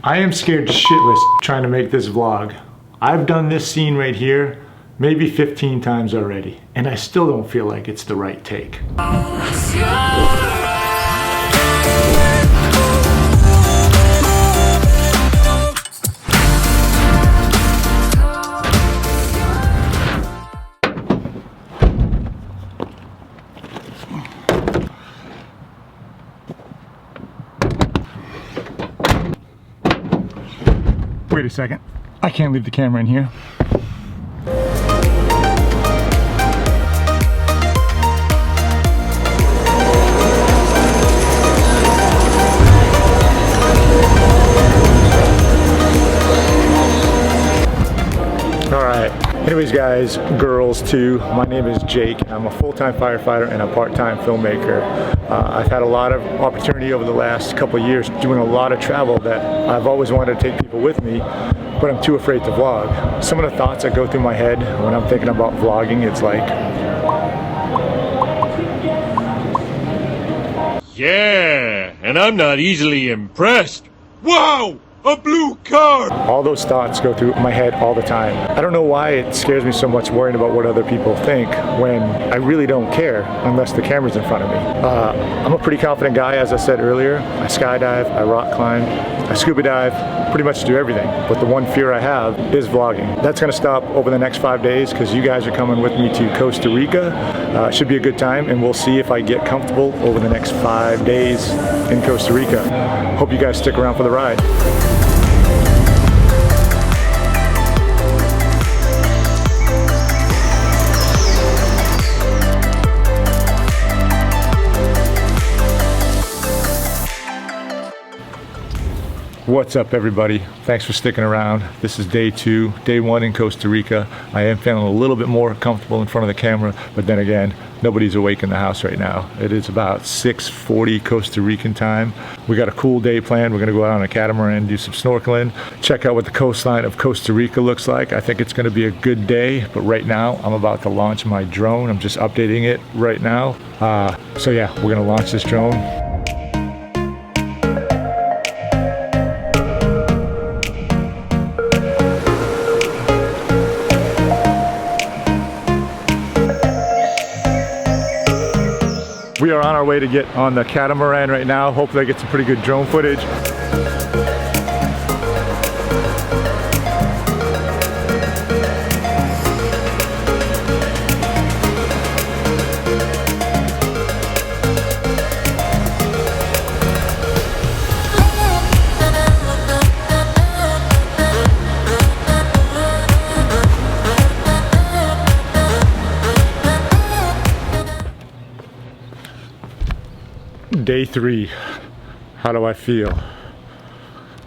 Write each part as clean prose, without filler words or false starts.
I am scared shitless trying to make this vlog. I've done this scene right here maybe 15 times already, and I still don't feel like it's the right take. Wait a second, I can't leave the camera in here. Anyways guys, girls too, my name is Jake. I'm a full-time firefighter and a part-time filmmaker. I've had a lot of opportunity over the last couple of years doing a lot of travel that I've always wanted to take people with me, but I'm too afraid to vlog. Some of the thoughts that go through my head when I'm thinking about vlogging, it's like, yeah, and I'm not easily impressed. Wow! A blue car! All those thoughts go through my head all the time. I don't know why it scares me so much worrying about what other people think when I really don't care unless the camera's in front of me. I'm a pretty confident guy, as I said earlier. I skydive, I rock climb, I scuba dive, pretty much do everything. But the one fear I have is vlogging. That's gonna stop over the next 5 days because you guys are coming with me to Costa Rica. It should be a good time, and we'll see if I get comfortable over the next 5 days in Costa Rica. Hope you guys stick around for the ride. What's up everybody? Thanks for sticking around. This is day 2, day 1 in Costa Rica. I am feeling a little bit more comfortable in front of the camera, but then again, nobody's awake in the house right now. It is about 6:40 Costa Rican time. We got a cool day planned. We're gonna go out on a catamaran, do some snorkeling, check out what the coastline of Costa Rica looks like. I think it's gonna be a good day, but right now I'm about to launch my drone. I'm just updating it right now. So yeah, we're gonna launch this drone. We are on our way to get on the catamaran right now. Hopefully I get some pretty good drone footage. Day 3, how do I feel?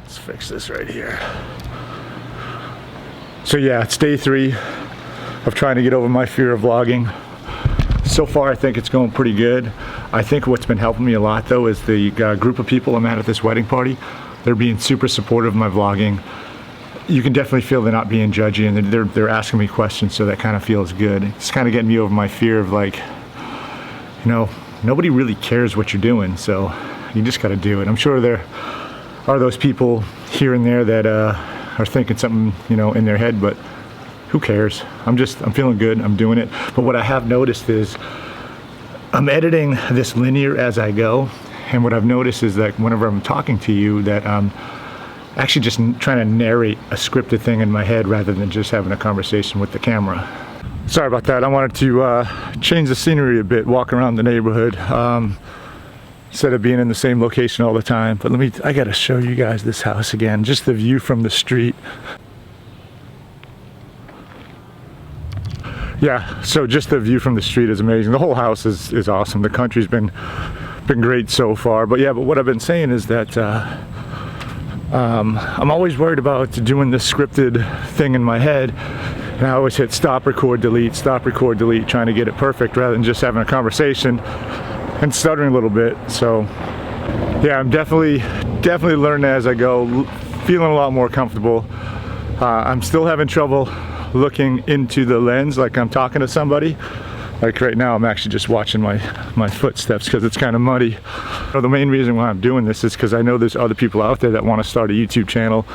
Let's fix this right here. So yeah, it's day 3 of trying to get over my fear of vlogging. So far I think it's going pretty good. I think what's been helping me a lot though is the group of people I'm at this wedding party. They're being super supportive of my vlogging. You can definitely feel they're not being judgy, and they're asking me questions, so that kind of feels good. It's kind of getting me over my fear of, like, you know, nobody really cares what you're doing, so you just got to do it. I'm sure there are those people here and there that are thinking something, you know, in their head, but who cares? I'm feeling good, I'm doing it. But what I have noticed is I'm editing this linear as I go, and what I've noticed is that whenever I'm talking to you, that I'm actually just trying to narrate a scripted thing in my head rather than just having a conversation with the camera. Sorry about that. I wanted to change the scenery a bit, walk around the neighborhood instead of being in the same location all the time. But I gotta show you guys this house again, just the view from the street. Yeah, so just the view from the street is amazing. The whole house is awesome. The country's been great so far. But yeah, but what I've been saying is that I'm always worried about doing this scripted thing in my head. And I always hit stop, record, delete, trying to get it perfect rather than just having a conversation and stuttering a little bit. So yeah, I'm definitely learning as I go, feeling a lot more comfortable. I'm still having trouble looking into the lens like I'm talking to somebody. Like right now, I'm actually just watching my footsteps because it's kind of muddy. So the main reason why I'm doing this is because I know there's other people out there that want to start a YouTube channel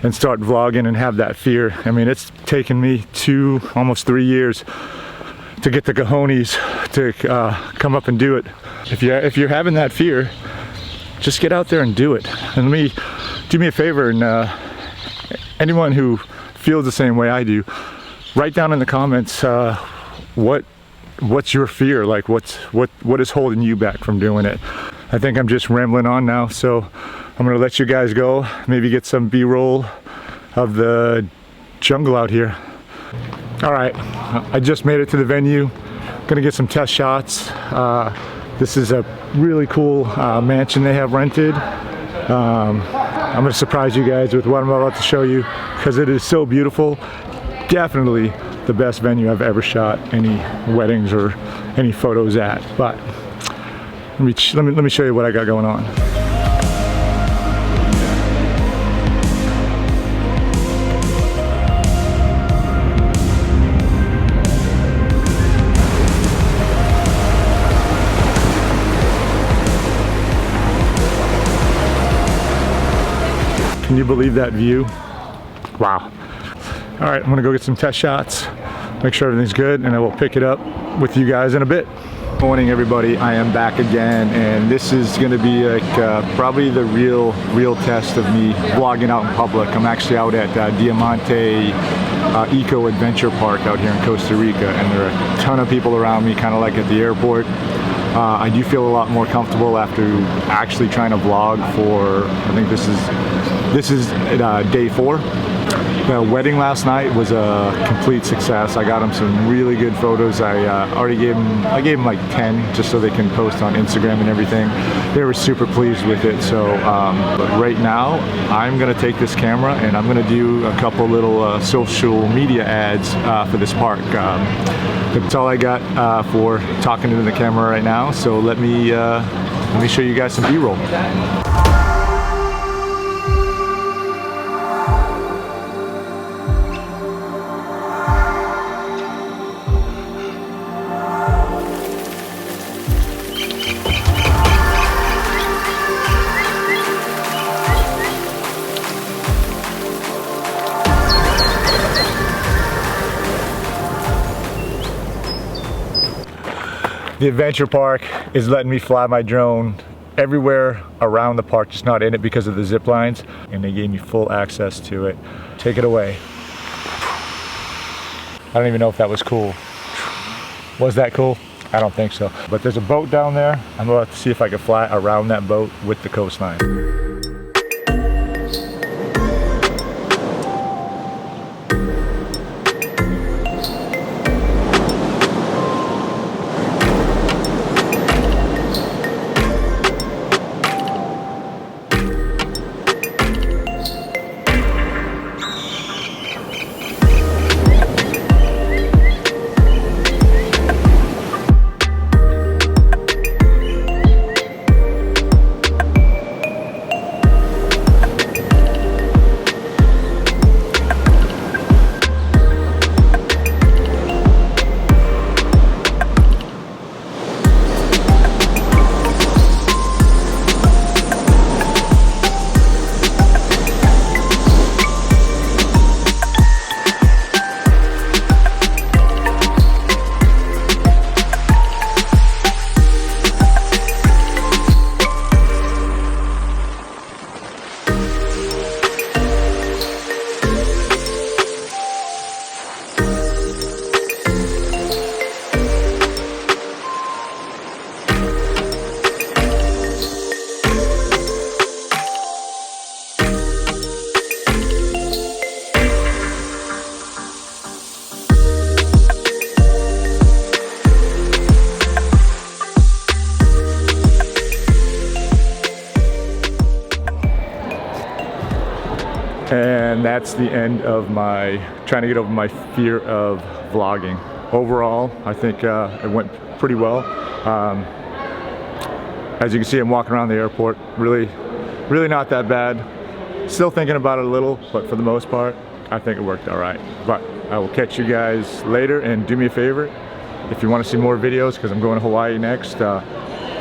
and start vlogging and have that fear. I mean, it's taken me almost 3 years to get the cojones to come up and do it. If you're having that fear, just get out there and do it. And do me a favor, and anyone who feels the same way I do, write down in the comments what's your fear, like what is holding you back from doing it. I think I'm just rambling on now, so I'm gonna let you guys go, maybe get some b-roll of the jungle out here. All right, I just made it to the venue. Gonna get some test shots. This is a really cool mansion they have rented. I'm gonna surprise you guys with what I'm about to show you because it is so beautiful. Definitely the best venue I've ever shot any weddings or any photos at. But let me show you what I got going on. Can you believe that view? Wow. All right, I'm gonna go get some test shots, make sure everything's good, and I will pick it up with you guys in a bit. Morning, everybody. I am back again, and this is gonna be like probably the real test of me vlogging out in public. I'm actually out at Diamante Eco Adventure Park out here in Costa Rica, and there are a ton of people around me, kind of like at the airport. I do feel a lot more comfortable after actually trying to vlog for, I think this is day 4. The wedding last night was a complete success. I got them some really good photos. I gave them like 10 just so they can post on Instagram and everything. They were super pleased with it. So but right now I'm gonna take this camera and I'm gonna do a couple little social media ads for this park. That's all I got for talking into the camera right now. So let me show you guys some B-roll. The adventure park is letting me fly my drone everywhere around the park, just not in it because of the zip lines, and they gave me full access to it. Take it away. I don't even know if that was cool. Was that cool? I don't think so. But there's a boat down there. I'm about to see if I can fly around that boat with the coastline. And that's the end of my trying to get over my fear of vlogging. Overall, I think it went pretty well. As you can see, I'm walking around the airport. Really not that bad. Still thinking about it a little, but for the most part, I think it worked all right. But I will catch you guys later, and do me a favor, If you want to see more videos, because I'm going to Hawaii next,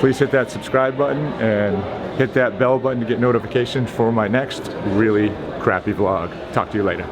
please hit that subscribe button and hit that bell button to get notifications for my next really crappy vlog. Talk to you later.